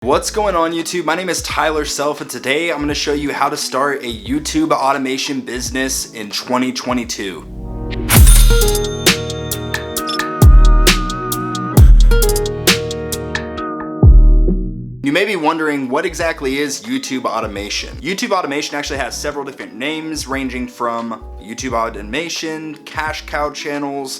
What's going on YouTube? My name is Tyler Self and today I'm going to show you how to start a YouTube automation business in 2022. You may be wondering, what exactly is YouTube automation? YouTube automation actually has several different names ranging from YouTube automation, cash cow channels,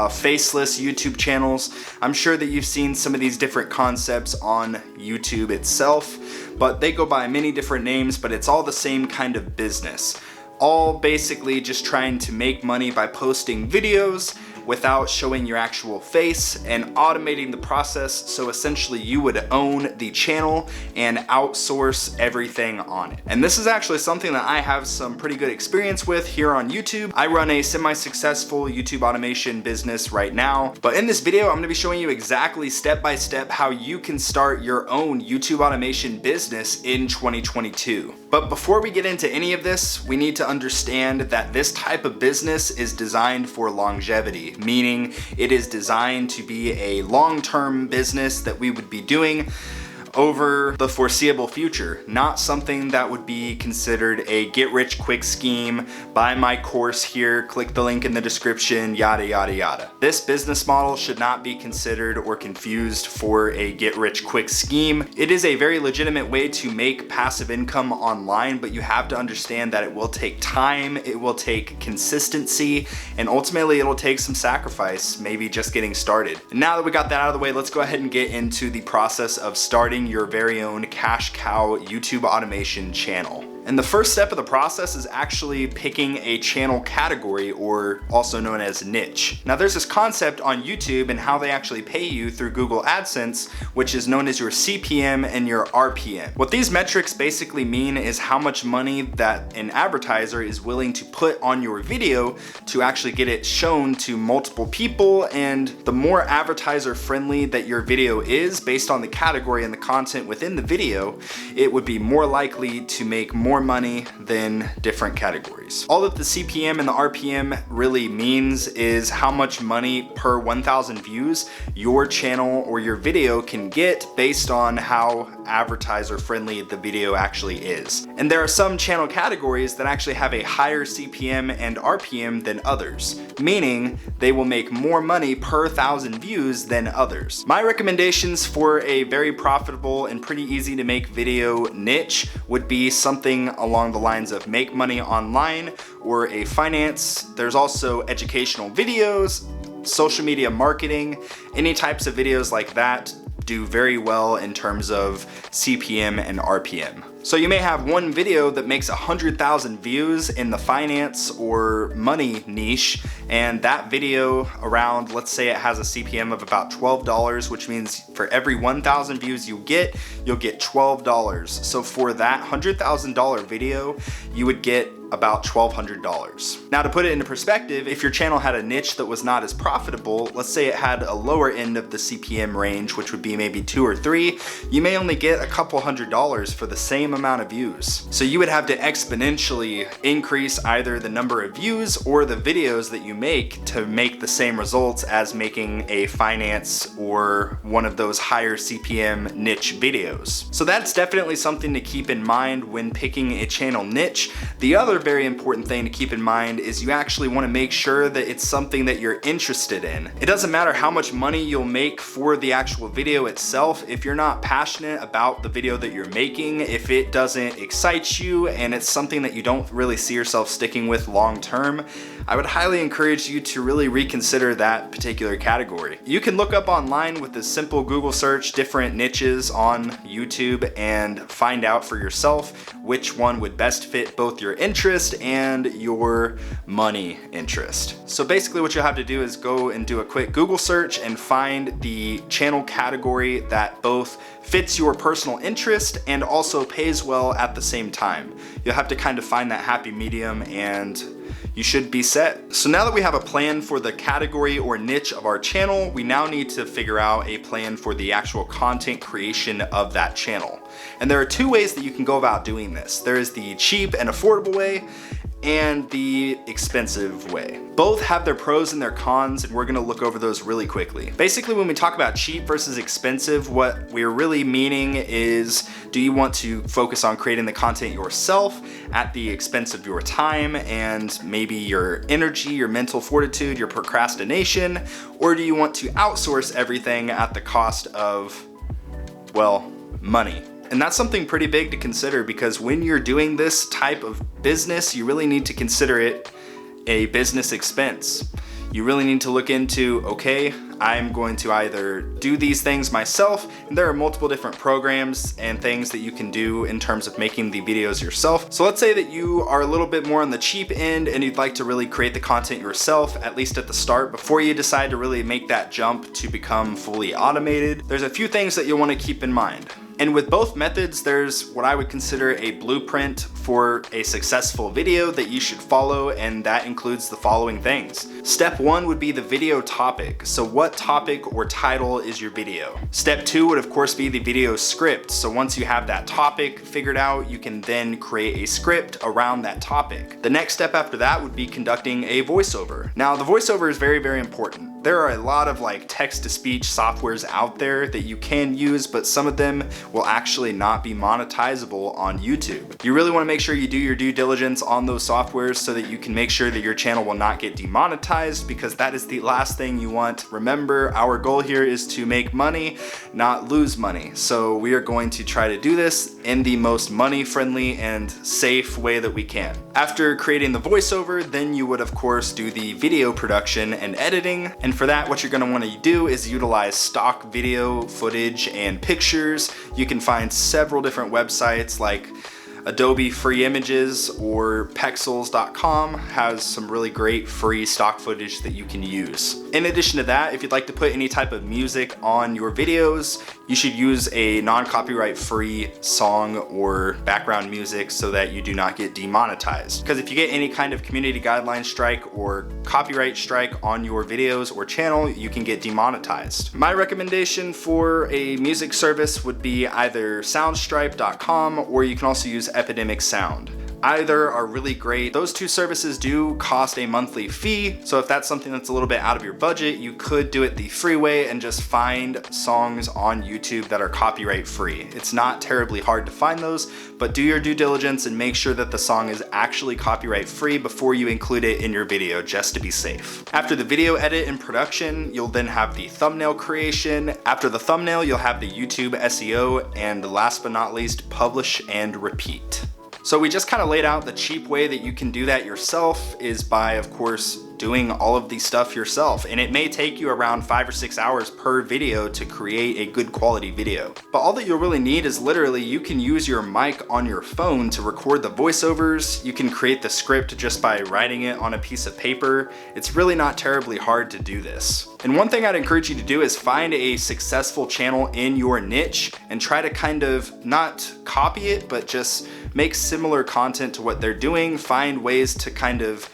faceless YouTube channels. I'm sure that you've seen some of these different concepts on YouTube itself, but they go by many different names, but it's all the same kind of business. All basically just trying to make money by posting videos without showing your actual face and automating the process, so essentially you would own the channel and outsource everything on it. And this is actually something that I have some pretty good experience with here on YouTube. I run a semi-successful YouTube automation business right now, but in this video I'm going to be showing you exactly step by step how you can start your own YouTube automation business in 2022. But before we get into any of this, we need to understand that this type of business is designed for longevity, meaning it is designed to be a long-term business that we would be doing over the foreseeable future, not something that would be considered a get-rich-quick scheme, buy my course here, click the link in the description, yada yada yada. This business model should not be considered or confused for a get-rich-quick scheme. It is a very legitimate way to make passive income online, but you have to understand that it will take time, it will take consistency, and ultimately it'll take some sacrifice, maybe just getting started. And now that we got that out of the way, let's go ahead and get into the process of starting your very own cash cow YouTube automation channel. And the first step of the process is actually picking a channel category, or also known as niche. Now there's this concept on YouTube and how they actually pay you through Google AdSense, which is known as your CPM and your RPM. What these metrics basically mean is how much money that an advertiser is willing to put on your video to actually get it shown to multiple people, and the more advertiser friendly that your video is based on the category and the content within the video, it would be more likely to make more money than different categories. All that the CPM and the RPM really means is how much money per 1,000 views your channel or your video can get based on how advertiser friendly the video actually is. And there are some channel categories that actually have a higher CPM and RPM than others, meaning they will make more money per 1,000 views than others. My recommendations for a very profitable and pretty easy to make video niche would be something along the lines of make money online or a finance. There's also educational videos, social media marketing, any types of videos like that do very well in terms of CPM and RPM. So you may have one video that makes 100,000 views in the finance or money niche, and that video around, let's say it has a CPM of about $12, which means for every 1,000 views you'll get $12. So for that $100,000 video, you would get about $1,200. Now to put it into perspective, if your channel had a niche that was not as profitable, let's say it had a lower end of the CPM range, which would be maybe 2 or 3, you may only get a couple $100s for the same amount of views. So you would have to exponentially increase either the number of views or the videos that you make to make the same results as making a finance or one of those higher CPM niche videos. So that's definitely something to keep in mind when picking a channel niche. The other very important thing to keep in mind is you actually want to make sure that it's something that you're interested in. It doesn't matter how much money you'll make for the actual video itself. If you're not passionate about the video that you're making, if it doesn't excite you and it's something that you don't really see yourself sticking with long term, I would highly encourage you to really reconsider that particular category. You can look up online with a simple Google search different niches on YouTube and find out for yourself which one would best fit both your interest and your money interest. So basically what you'll have to do is go and do a quick Google search and find the channel category that both fits your personal interest and also pays well at the same time. You'll have to kind of find that happy medium and you should be set. So now that we have a plan for the category or niche of our channel, we now need to figure out a plan for the actual content creation of that channel. And there are two ways that you can go about doing this. There is the cheap and affordable way, and the expensive way. Both have their pros and their cons, and we're gonna look over those really quickly. Basically, when we talk about cheap versus expensive, what we're really meaning is, do you want to focus on creating the content yourself at the expense of your time and maybe your energy, your mental fortitude, your procrastination, or do you want to outsource everything at the cost of, well, money? And that's something pretty big to consider, because when you're doing this type of business, you really need to consider it a business expense. You really need to look into, okay, I'm going to either do these things myself, and there are multiple different programs and things that you can do in terms of making the videos yourself. So let's say that you are a little bit more on the cheap end and you'd like to really create the content yourself, at least at the start, before you decide to really make that jump to become fully automated. There's a few things that you'll want to keep in mind. And with both methods, there's what I would consider a blueprint for a successful video that you should follow, and that includes the following things. Step 1 would be the video topic. So what topic or title is your video? Step 2 would of course be the video script. So once you have that topic figured out, you can then create a script around that topic. The next step after that would be conducting a voiceover. Now the voiceover is very, very important. There are a lot of like text-to-speech softwares out there that you can use, but some of them will actually not be monetizable on YouTube. You really want to make sure you do your due diligence on those softwares so that you can make sure that your channel will not get demonetized, because that is the last thing you want. Remember, our goal here is to make money, not lose money. So we are going to try to do this in the most money-friendly and safe way that we can. After creating the voiceover, then you would of course do the video production and editing. And for that, what you're going to want to do is utilize stock video footage and pictures. You can find several different websites like Adobe Free Images or Pexels.com has some really great free stock footage that you can use. In addition to that, if you'd like to put any type of music on your videos, you should use a non-copyright free song or background music so that you do not get demonetized. Because if you get any kind of community guideline strike or copyright strike on your videos or channel, you can get demonetized. My recommendation for a music service would be either soundstripe.com, or you can also use Epidemic Sound. Either are really great. Those two services do cost a monthly fee, so if that's something that's a little bit out of your budget, you could do it the free way and just find songs on YouTube that are copyright free. It's not terribly hard to find those, but do your due diligence and make sure that the song is actually copyright free before you include it in your video, just to be safe. After the video edit and production, you'll then have the thumbnail creation. After the thumbnail, you'll have the YouTube SEO, and last but not least, publish and repeat. So we just kind of laid out the cheap way that you can do that yourself is by, of course, doing all of the stuff yourself. And it may take you around 5 or 6 hours per video to create a good quality video. But all that you'll really need is literally, you can use your mic on your phone to record the voiceovers. You can create the script just by writing it on a piece of paper. It's really not terribly hard to do this. And one thing I'd encourage you to do is find a successful channel in your niche and try to kind of not copy it, but just make similar content to what they're doing. Find ways to kind of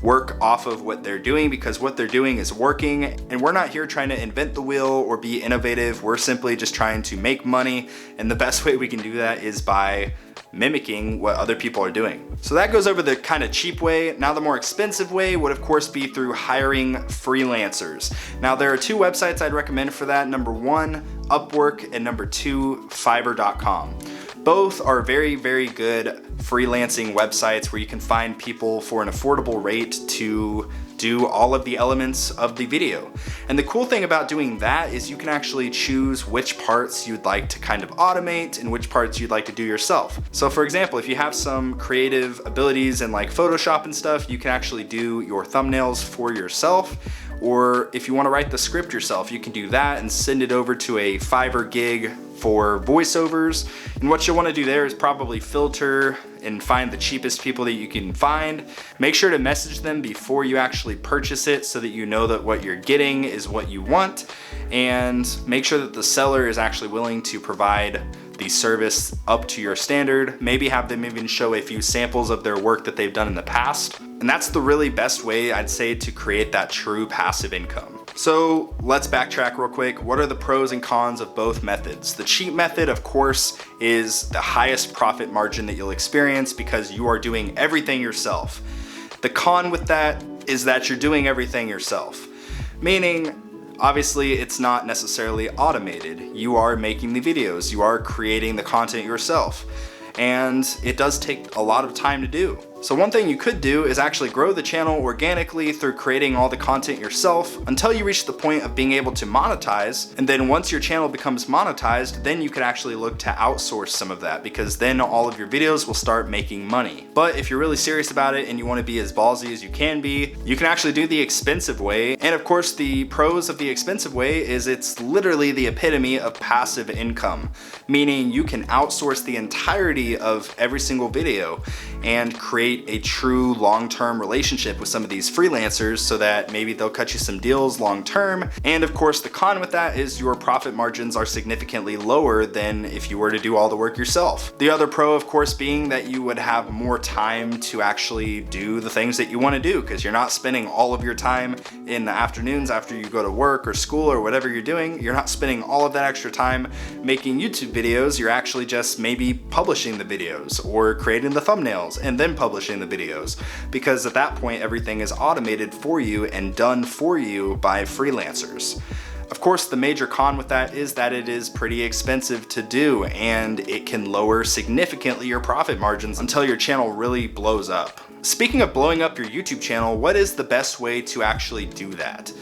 work off of what they're doing, because what they're doing is working, and we're not here trying to invent the wheel or be innovative. We're simply just trying to make money, and the best way we can do that is by mimicking what other people are doing. So that goes over the kind of cheap way. Now the more expensive way would of course be through hiring freelancers. Now there are two websites I'd recommend for that. Number 1, Upwork, and number 2, Fiverr.com. Both are very, very good freelancing websites where you can find people for an affordable rate to do all of the elements of the video. And the cool thing about doing that is you can actually choose which parts you'd like to kind of automate and which parts you'd like to do yourself. So for example, if you have some creative abilities in like Photoshop and stuff, you can actually do your thumbnails for yourself. Or if you want to write the script yourself, you can do that and send it over to a Fiverr gig for voiceovers. And what you'll want to do there is probably filter and find the cheapest people that you can find. Make sure to message them before you actually purchase it so that you know that what you're getting is what you want, and make sure that the seller is actually willing to provide the service up to your standard. Maybe have them even show a few samples of their work that they've done in the past. And that's the really best way, I'd say, to create that true passive income. So let's backtrack real quick. What are the pros and cons of both methods? The cheap method, of course, is the highest profit margin that you'll experience because you are doing everything yourself. The con with that is that you're doing everything yourself, meaning obviously it's not necessarily automated. You are making the videos, you are creating the content yourself, and it does take a lot of time to do. So one thing you could do is actually grow the channel organically through creating all the content yourself until you reach the point of being able to monetize. And then once your channel becomes monetized, then you could actually look to outsource some of that, because then all of your videos will start making money. But if you're really serious about it and you want to be as ballsy as you can be, you can actually do the expensive way. And of course, the pros of the expensive way is it's literally the epitome of passive income, meaning you can outsource the entirety of every single video and create a true long-term relationship with some of these freelancers so that maybe they'll cut you some deals long-term. And of course, the con with that is your profit margins are significantly lower than if you were to do all the work yourself. The other pro, of course, being that you would have more time to actually do the things that you want to do, because you're not spending all of your time in the afternoons after you go to work or school or whatever you're doing. You're not spending all of that extra time making YouTube videos. You're actually just maybe publishing the videos or creating the thumbnails and then publishing the videos, because at that point everything is automated for you and done for you by freelancers. Of course, the major con with that is that it is pretty expensive to do, and it can lower significantly your profit margins until your channel really blows up. Speaking of blowing up your YouTube channel, what is the best way to actually do that?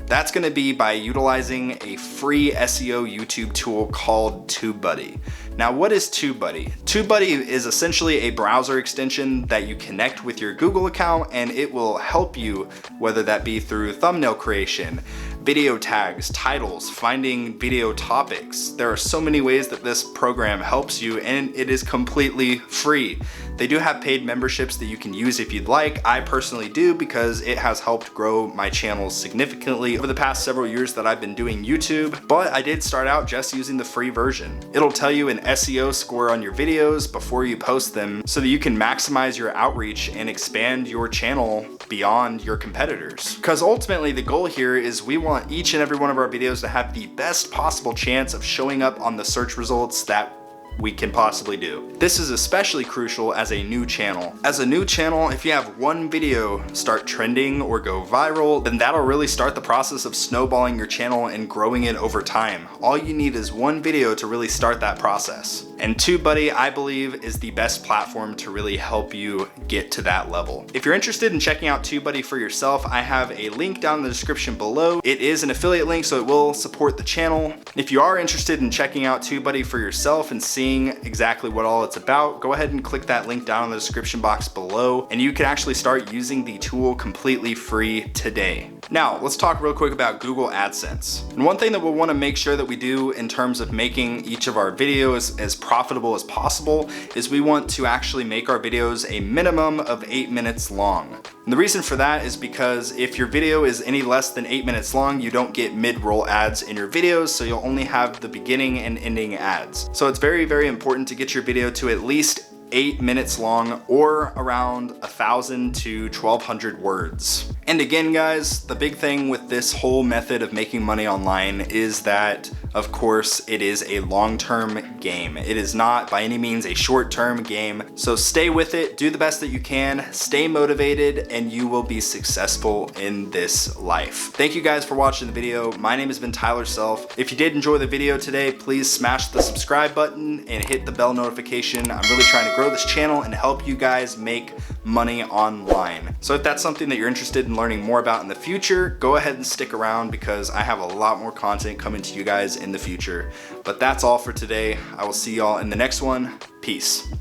That's going to be by utilizing a free SEO YouTube tool called TubeBuddy. Now, what is TubeBuddy? TubeBuddy is essentially a browser extension that you connect with your Google account, and it will help you, whether that be through thumbnail creation, video tags, titles, finding video topics. There are so many ways that this program helps you, and it is completely free. They do have paid memberships that you can use if you'd like. I personally do, because it has helped grow my channel significantly over the past several years that I've been doing YouTube, but I did start out just using the free version. It'll tell you an SEO score on your videos before you post them so that you can maximize your outreach and expand your channel beyond your competitors. Because ultimately the goal here is we want each and every one of our videos to have the best possible chance of showing up on the search results that we can possibly do. This is especially crucial as a new channel. As a new channel, if you have one video start trending or go viral, then that'll really start the process of snowballing your channel and growing it over time. All you need is one video to really start that process. And TubeBuddy, I believe, is the best platform to really help you get to that level. If you're interested in checking out TubeBuddy for yourself, I have a link down in the description below. It is an affiliate link, so it will support the channel. If you are interested in checking out TubeBuddy for yourself and seeing exactly what all it's about, go ahead and click that link down in the description box below, and you can actually start using the tool completely free today. Now, let's talk real quick about Google AdSense. And one thing that we'll want to make sure that we do in terms of making each of our videos as profitable as possible is we want to actually make our videos a minimum of 8 minutes long. And the reason for that is because if your video is any less than 8 minutes long, you don't get mid-roll ads in your videos, so you'll only have the beginning and ending ads. So it's very, very important to get your video to at least 8 minutes long, or around 1,000 to 1,200 words. And again, guys, the big thing with this whole method of making money online is that, of course, it is a long-term game. It is not by any means a short-term game. So stay with it, do the best that you can, stay motivated, and you will be successful in this life. Thank you guys for watching the video. My name has been Tyler Self. If you did enjoy the video today, please smash the subscribe button and hit the bell notification. I'm really trying to grow this channel and help you guys make money online. So if that's something that you're interested in learning more about in the future, go ahead and stick around, because I have a lot more content coming to you guys in the future. But that's all for today. I will see y'all in the next one. Peace.